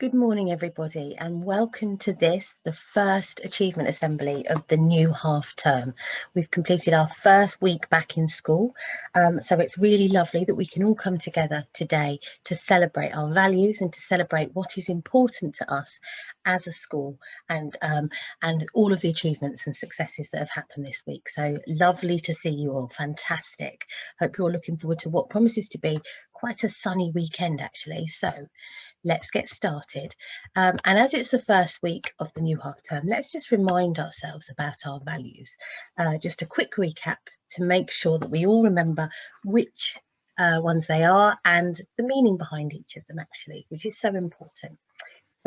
Good morning, everybody, and welcome to the first achievement assembly of the new half term. We've completed our first week back in school, so it's really lovely that we can all come together today to celebrate our values and to celebrate what is important to us as a school and all of the achievements and successes that have happened this week. So lovely to see you all, fantastic. Hope you're all looking forward to what promises to be quite a sunny weekend actually. So let's get started. And as it's the first week of the new half term, let's just remind ourselves about our values. Just a quick recap to make sure that we all remember which ones they are and the meaning behind each of them actually, which is so important.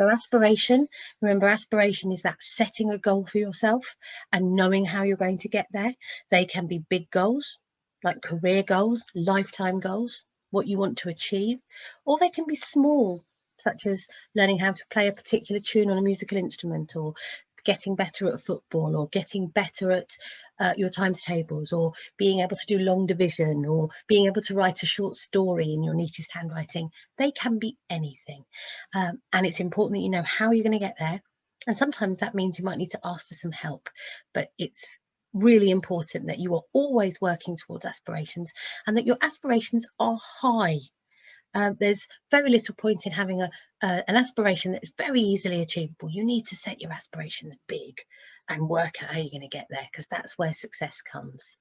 So aspiration, remember aspiration is that setting a goal for yourself and knowing how you're going to get there. They can be big goals, like career goals, lifetime goals, what you want to achieve, or they can be small, such as learning how to play a particular tune on a musical instrument, or getting better at football, or getting better at your times tables, or being able to do long division, or being able to write a short story in your neatest handwriting. They can be anything. And it's important that you know how you're going to get there. And sometimes that means you might need to ask for some help, but it's really important that you are always working towards aspirations and that your aspirations are high. There's very little point in having an aspiration that is very easily achievable. You need to set your aspirations big and work out how you're going to get there, because that's where success comes.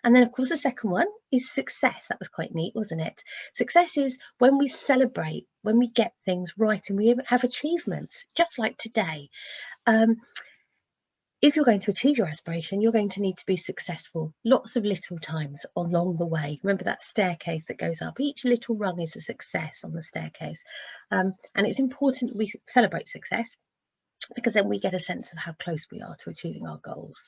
And then, of course, the second one is success. That was quite neat, wasn't it? Success is when we celebrate, when we get things right and we have achievements, just like today. If you're going to achieve your aspiration, you're going to need to be successful lots of little times along the way. Remember that staircase that goes up. Each little rung is a success on the staircase. And it's important that we celebrate success, because then we get a sense of how close we are to achieving our goals.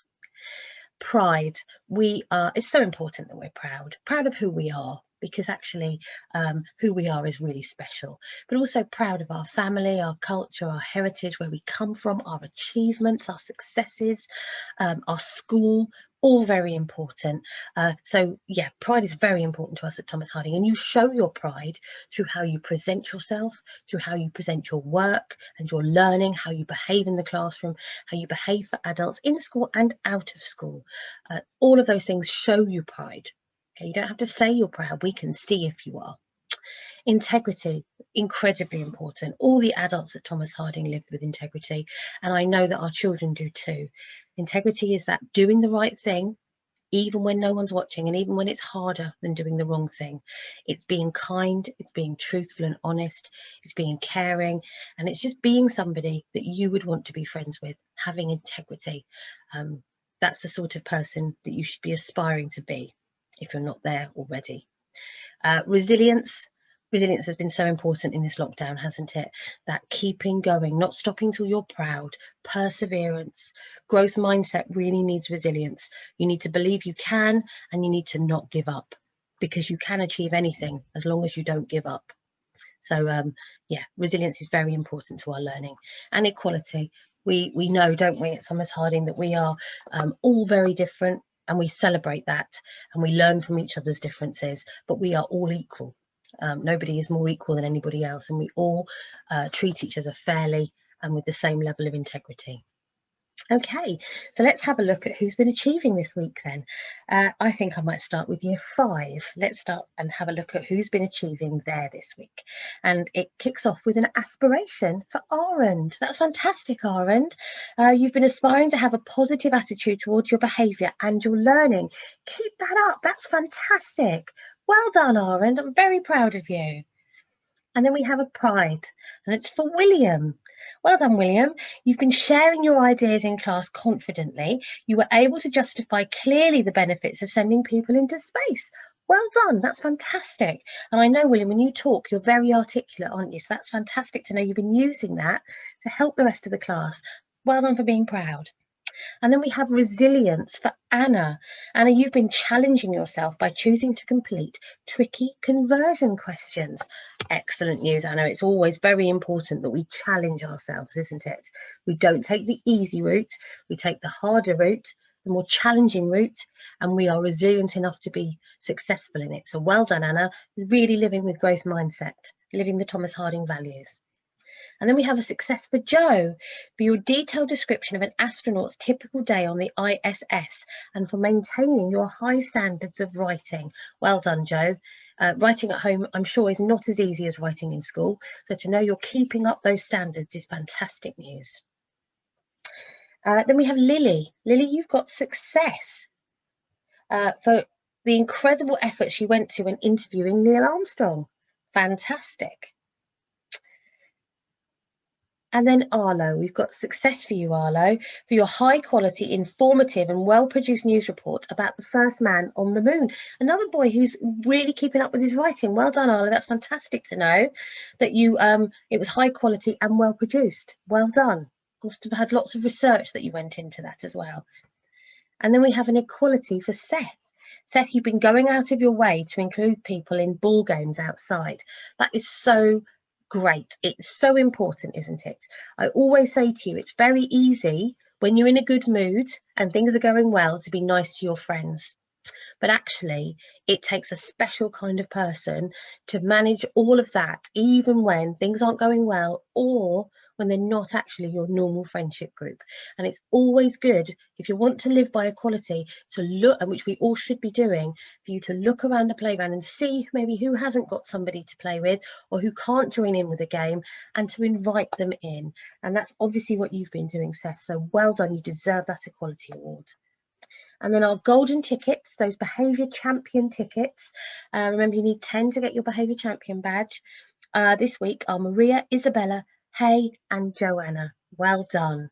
Pride. It's so important that we're proud of who we are, because actually who we are is really special, but also proud of our family, our culture, our heritage, where we come from, our achievements, our successes, our school, all very important. So yeah, pride is very important to us at Thomas Harding, and you show your pride through how you present yourself, through how you present your work and your learning, how you behave in the classroom, how you behave for adults in school and out of school. All of those things show you pride. Okay, you don't have to say you're proud, we can see if you are. Integrity, incredibly important. All the adults at Thomas Harding live with integrity, and I know that our children do too. Integrity is that doing the right thing, even when no one's watching, and even when it's harder than doing the wrong thing. It's being kind, it's being truthful and honest, it's being caring, and it's just being somebody that you would want to be friends with, having integrity. That's the sort of person that you should be aspiring to be if you're not there already. Resilience. Resilience has been so important in this lockdown, hasn't it? That keeping going, not stopping till you're proud, perseverance, growth mindset really needs resilience. You need to believe you can, and you need to not give up, because you can achieve anything as long as you don't give up. So yeah, resilience is very important to our learning. And equality. We know, don't we, at Thomas Harding, that we are all very different, and we celebrate that and we learn from each other's differences, but we are all equal. Nobody is more equal than anybody else, and we all treat each other fairly and with the same level of integrity. Okay, so let's have a look at who's been achieving this week then. I think I might start with year 5. Let's start and have a look at who's been achieving there this week. And it kicks off with an aspiration for Arend. That's fantastic, Arend. You've been aspiring to have a positive attitude towards your behaviour and your learning. Keep that up, that's fantastic. Well done, Arend, I'm very proud of you. And then we have a pride, and it's for William. Well done, William. You've been sharing your ideas in class confidently. You were able to justify clearly the benefits of sending people into space. Well done, that's fantastic. And I know, William, when you talk, you're very articulate, aren't you? So that's fantastic to know you've been using that to help the rest of the class. Well done for being proud. And then we have resilience for Anna. Anna, you've been challenging yourself by choosing to complete tricky conversion questions. Excellent news, Anna. It's always very important that we challenge ourselves, isn't it? We don't take the easy route, we take the harder route, the more challenging route, and we are resilient enough to be successful in it. So well done, Anna. Really living with growth mindset, living the Thomas Harding values. And then we have a success for Joe for your detailed description of an astronaut's typical day on the ISS and for maintaining your high standards of writing. Well done, Joe. Writing at home, I'm sure, is not as easy as writing in school. So to know you're keeping up those standards is fantastic news. Then we have Lily. Lily, you've got success for the incredible effort she went to when interviewing Neil Armstrong. Fantastic. And then Arlo, we've got success for you, Arlo, for your high quality, informative and well-produced news report about the first man on the moon. Another boy who's really keeping up with his writing. Well done, Arlo. That's fantastic to know that you it was high quality and well-produced. Well done. Must have had lots of research that you went into that as well. And then we have an equality for Seth. Seth, you've been going out of your way to include people in ball games outside. That is so great. It's so important, isn't it? I always say to you, it's very easy when you're in a good mood and things are going well to be nice to your friends. But actually, it takes a special kind of person to manage all of that, even when things aren't going well or when they're not actually your normal friendship group. And it's always good, if you want to live by equality, to look, and which we all should be doing, for you to look around the playground and see maybe who hasn't got somebody to play with or who can't join in with a game, and to invite them in. And that's obviously what you've been doing, Seth. So well done, you deserve that equality award. And then our golden tickets, those behaviour champion tickets. Remember, you need 10 to get your behaviour champion badge. This week are Maria, Isabella, Hay and Joanna. Well done.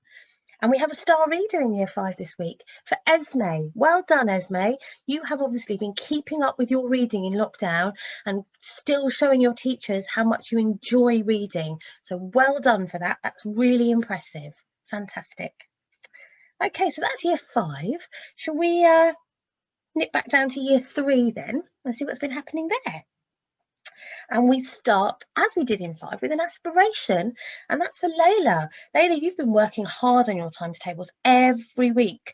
And we have a star reader in year 5 this week for Esme. Well done, Esme. You have obviously been keeping up with your reading in lockdown and still showing your teachers how much you enjoy reading. So well done for that. That's really impressive. Fantastic. Okay, so that's year 5. Shall we nip back down to year 3 then and see what's been happening there? And we start, as we did in 5, with an aspiration, and that's for Layla. Layla, you've been working hard on your times tables every week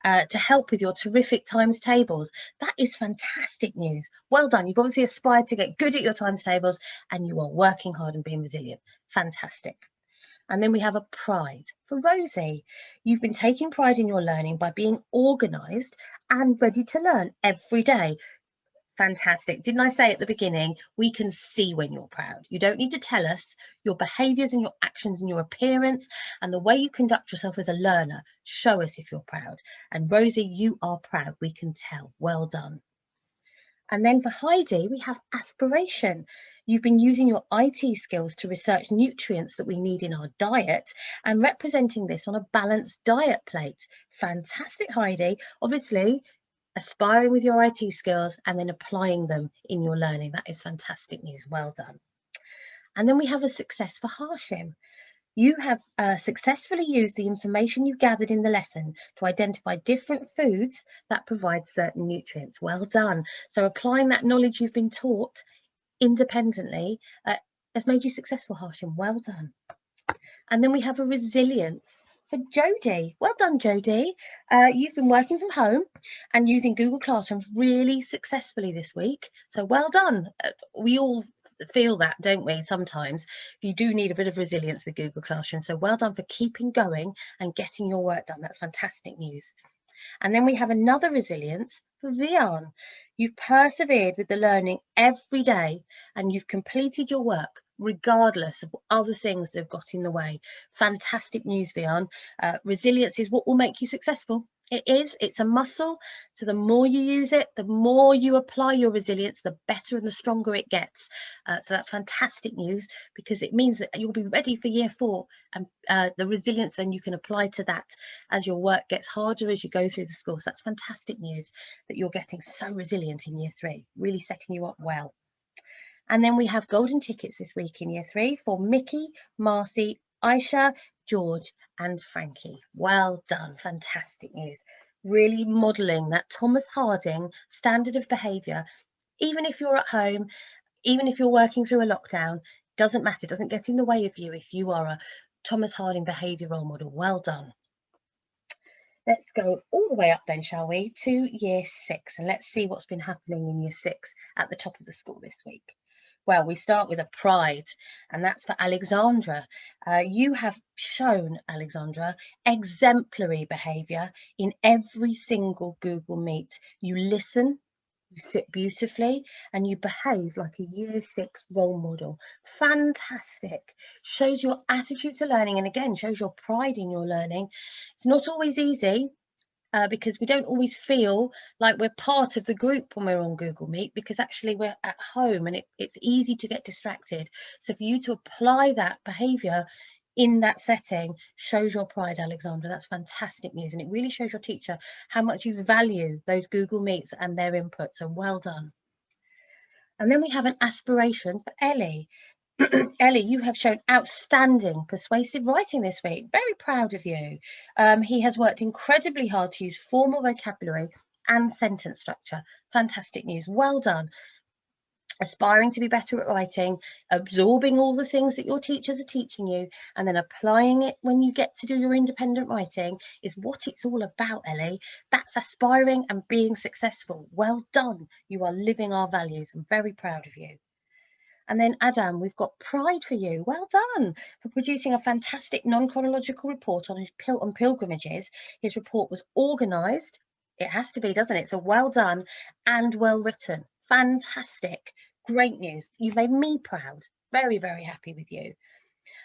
to help with your terrific times tables. That is fantastic news. Well done. You've obviously aspired to get good at your times tables and you are working hard and being resilient. Fantastic. And then we have a pride for Rosie. You've been taking pride in your learning by being organised and ready to learn every day. Fantastic. Didn't I say at the beginning, we can see when you're proud. You don't need to tell us. Your behaviours and your actions and your appearance and the way you conduct yourself as a learner show us if you're proud. And Rosie, you are proud. We can tell. Well done. And then for Heidi, we have aspiration. You've been using your IT skills to research nutrients that we need in our diet and representing this on a balanced diet plate. Fantastic, Heidi. Obviously, aspiring with your IT skills and then applying them in your learning. That is fantastic news. Well done. And then we have a success for Harshim. You have successfully used the information you gathered in the lesson to identify different foods that provide certain nutrients. Well done. So applying that knowledge you've been taught independently has made you successful, Harshim. Well done. And then we have a resilience for Jodie. Well done, Jodie. You've been working from home and using Google Classroom really successfully this week. So well done. We all feel that, don't we? Sometimes you do need a bit of resilience with Google Classroom. So well done for keeping going and getting your work done. That's fantastic news. And then we have another resilience for Vian. You've persevered with the learning every day and you've completed your work regardless of other things that have got in the way. Fantastic news, Vian. Resilience is what will make you successful. It is, it's a muscle. So the more you use it, the more you apply your resilience, the better and the stronger it gets. So that's fantastic news because it means that you'll be ready for year 4 and the resilience then you can apply to that as your work gets harder as you go through the school. So that's fantastic news that you're getting so resilient in year 3, really setting you up well. And then we have golden tickets this week in year 3 for Mickey, Marcy, Aisha, George and Frankie. Well done, fantastic news. Really modelling that Thomas Harding standard of behaviour, even if you're at home, even if you're working through a lockdown, doesn't matter, doesn't get in the way of you if you are a Thomas Harding behaviour role model. Well done. Let's go all the way up then, shall we, to year 6 and let's see what's been happening in year 6 at the top of the school this week. Well, we start with a pride, and that's for Alexandra. You have shown, Alexandra, exemplary behaviour in every single Google Meet. You listen, you sit beautifully, and you behave like a Year 6 role model. Fantastic. Shows your attitude to learning, and again, shows your pride in your learning. It's not always easy. Because we don't always feel like we're part of the group when we're on Google Meet, because actually we're at home and it's easy to get distracted. So for you to apply that behaviour in that setting shows your pride, Alexandra. That's fantastic news, and it really shows your teacher how much you value those Google Meets and their input. So well done. And then we have an aspiration for Ellie. Ellie, you have shown outstanding persuasive writing this week. Very proud of you. He has worked incredibly hard to use formal vocabulary and sentence structure. Fantastic news. Well done. Aspiring to be better at writing, absorbing all the things that your teachers are teaching you, and then applying it when you get to do your independent writing is what it's all about, Ellie. That's aspiring and being successful. Well done. You are living our values. I'm very proud of you. And then Adam, we've got pride for you. Well done for producing a fantastic non-chronological report on his pilgrimages. His report was organised. It has to be, doesn't it? So well done and well written. Fantastic. Great news. You've made me proud. Very, very happy with you.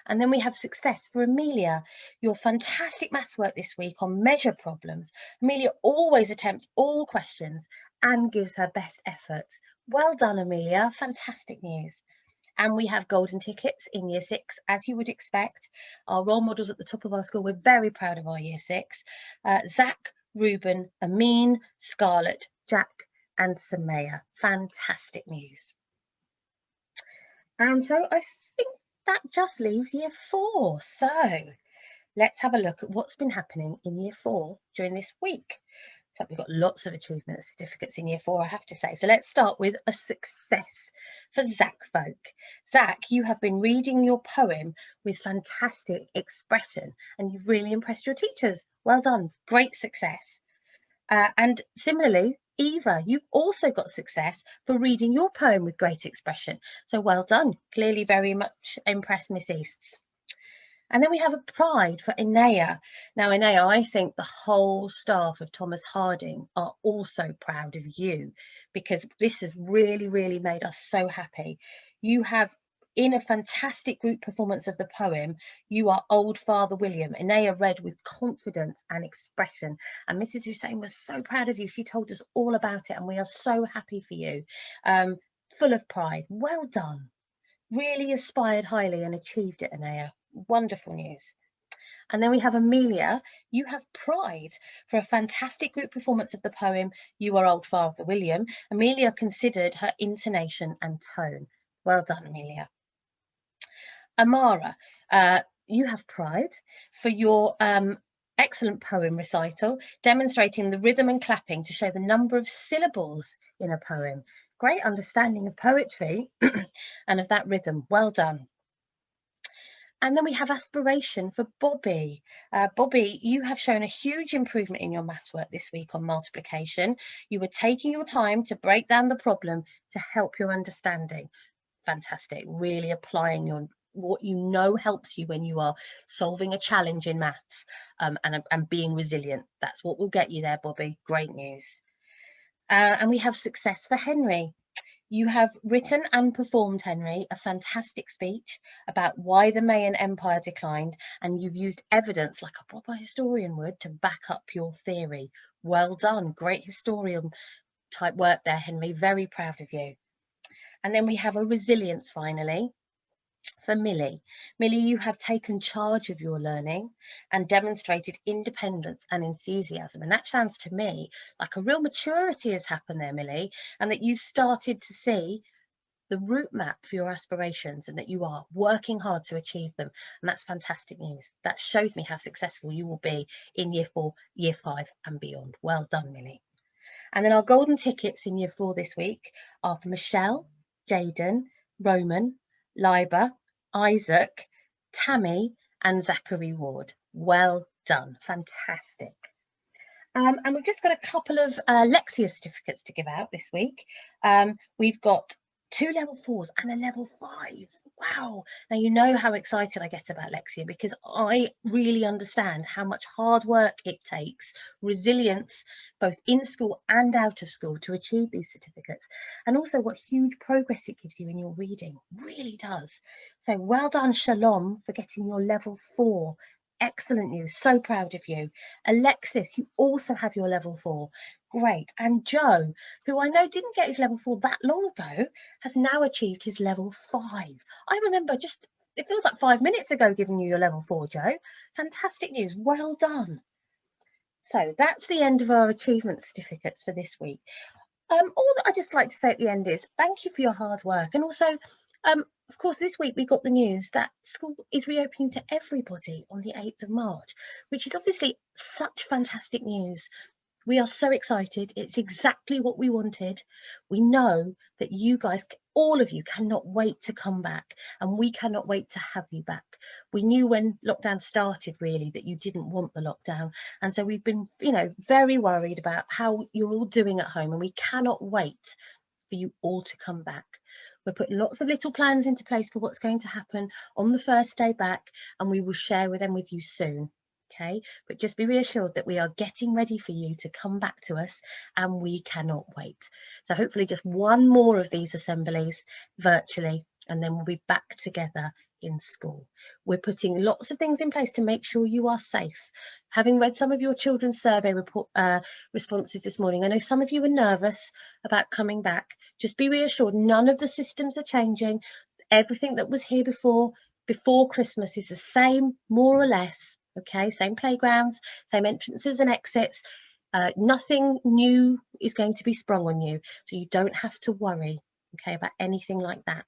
And then we have success for Amelia. Your fantastic maths work this week on measure problems. Amelia always attempts all questions and gives her best effort. Well done, Amelia. Fantastic news. And we have golden tickets in Year 6, as you would expect. Our role models at the top of our school. We're very proud of our Year 6. Zach, Ruben, Amin, Scarlett, Jack and Samaya. Fantastic news. And so I think that just leaves Year 4. So let's have a look at what's been happening in Year 4 during this week. So we've got lots of achievement certificates in Year 4, I have to say. So let's start with a success for Zach Folk. Zach, you have been reading your poem with fantastic expression and you've really impressed your teachers. Well done, great success. And similarly, Eva, you've also got success for reading your poem with great expression. So well done, clearly very much impressed Miss Easts. And then we have a pride for Inea. Now, Inea, I think the whole staff of Thomas Harding are also proud of you because this has really, really made us so happy. You have, in a fantastic group performance of the poem, you are Old Father William. Inea read with confidence and expression. And Mrs. Hussein was so proud of you. She told us all about it and we are so happy for you. Full of pride. Well done. Really aspired highly and achieved it, Inea. Wonderful news. And then we have Amelia. You have pride for a fantastic group performance of the poem You Are Old Father William. Amelia considered her intonation and tone. Well done, Amelia. Amara, you have pride for your excellent poem recital, demonstrating the rhythm and clapping to show the number of syllables in a poem. Great understanding of poetry and of that rhythm. Well done. And then we have aspiration for Bobby. Bobby, you have shown a huge improvement in your maths work this week on multiplication. You were taking your time to break down the problem to help your understanding. Fantastic, really applying what you know helps you when you are solving a challenge in maths and being resilient. That's what will get you there, Bobby. Great news. And we have success for Henry. You have written and performed, Henry, a fantastic speech about why the Mayan Empire declined, and you've used evidence like a proper historian would to back up your theory. Well done, great historian type work there, Henry, very proud of you. And then we have a resilience finally for Millie. Millie, you have taken charge of your learning and demonstrated independence and enthusiasm. And that sounds to me like a real maturity has happened there, Millie, and that you've started to see the route map for your aspirations and that you are working hard to achieve them. And that's fantastic news. That shows me how successful you will be in Year 4, Year 5 and beyond. Well done, Millie. And then our golden tickets in Year 4 this week are for Michelle, Jaden, Roman, Liba, Isaac, Tammy and Zachary Ward. Well done, fantastic. And we've just got a couple of Lexia certificates to give out this week. We've got 2 level 4s and a level 5. Wow. Now you know how excited I get about Lexia, because I really understand how much hard work it takes, resilience, both in school and out of school, to achieve these certificates, and also what huge progress it gives you in your reading. Really does. So well done, Shalom, for getting your level 4. Excellent news. So proud of you. Alexis, you also have your level 4. Great. And Joe, who I know didn't get his level 4 that long ago, has now achieved his level 5. I remember just, it feels like 5 minutes ago, giving you your level 4, Joe. Fantastic news. Well done. So that's the end of our achievement certificates for this week. All that I just like to say at the end is thank you for your hard work. And also, of course, this week we got the news that school is reopening to everybody on the 8th of March, which is obviously such fantastic news. We are so excited. It's exactly what we wanted. We know that you guys, all of you, cannot wait to come back, and we cannot wait to have you back. We knew when lockdown started, really, that you didn't want the lockdown. And so we've been, very worried about how you're all doing at home, and we cannot wait for you all to come back. We're putting lots of little plans into place for what's going to happen on the first day back, and we will share them with you soon. Okay, but just be reassured that we are getting ready for you to come back to us, and we cannot wait. So hopefully just one more of these assemblies virtually, and then we'll be back together in school. We're putting lots of things in place to make sure you are safe. Having read some of your children's survey responses this morning, I know some of you are nervous about coming back. Just be reassured, none of the systems are changing. Everything that was here before Christmas is the same, more or less. Okay, same playgrounds, same entrances and exits. Nothing new is going to be sprung on you, so you don't have to worry, okay, about anything like that.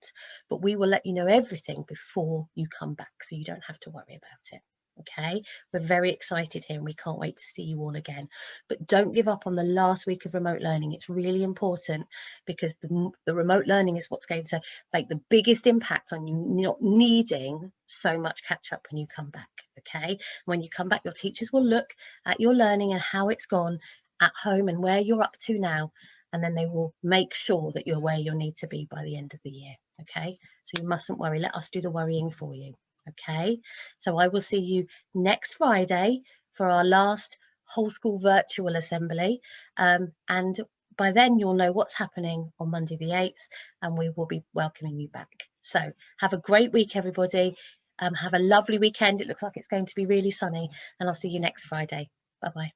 But we will let you know everything before you come back, so you don't have to worry about it. Okay, we're very excited here and we can't wait to see you all again. But don't give up on the last week of remote learning. It's really important, because the remote learning is what's going to make the biggest impact on you not needing so much catch up when you come back. Okay, when you come back, your teachers will look at your learning and how it's gone at home and where you're up to now, and then they will make sure that you're where you need to be by the end of the year. Okay, so you mustn't worry. Let us do the worrying for you. Okay, so I will see you next Friday for our last whole school virtual assembly, and by then you'll know what's happening on Monday the 8th, and we will be welcoming you back. So have a great week, everybody. Have a lovely weekend. It looks like it's going to be really sunny, and I'll see you next Friday. Bye-bye.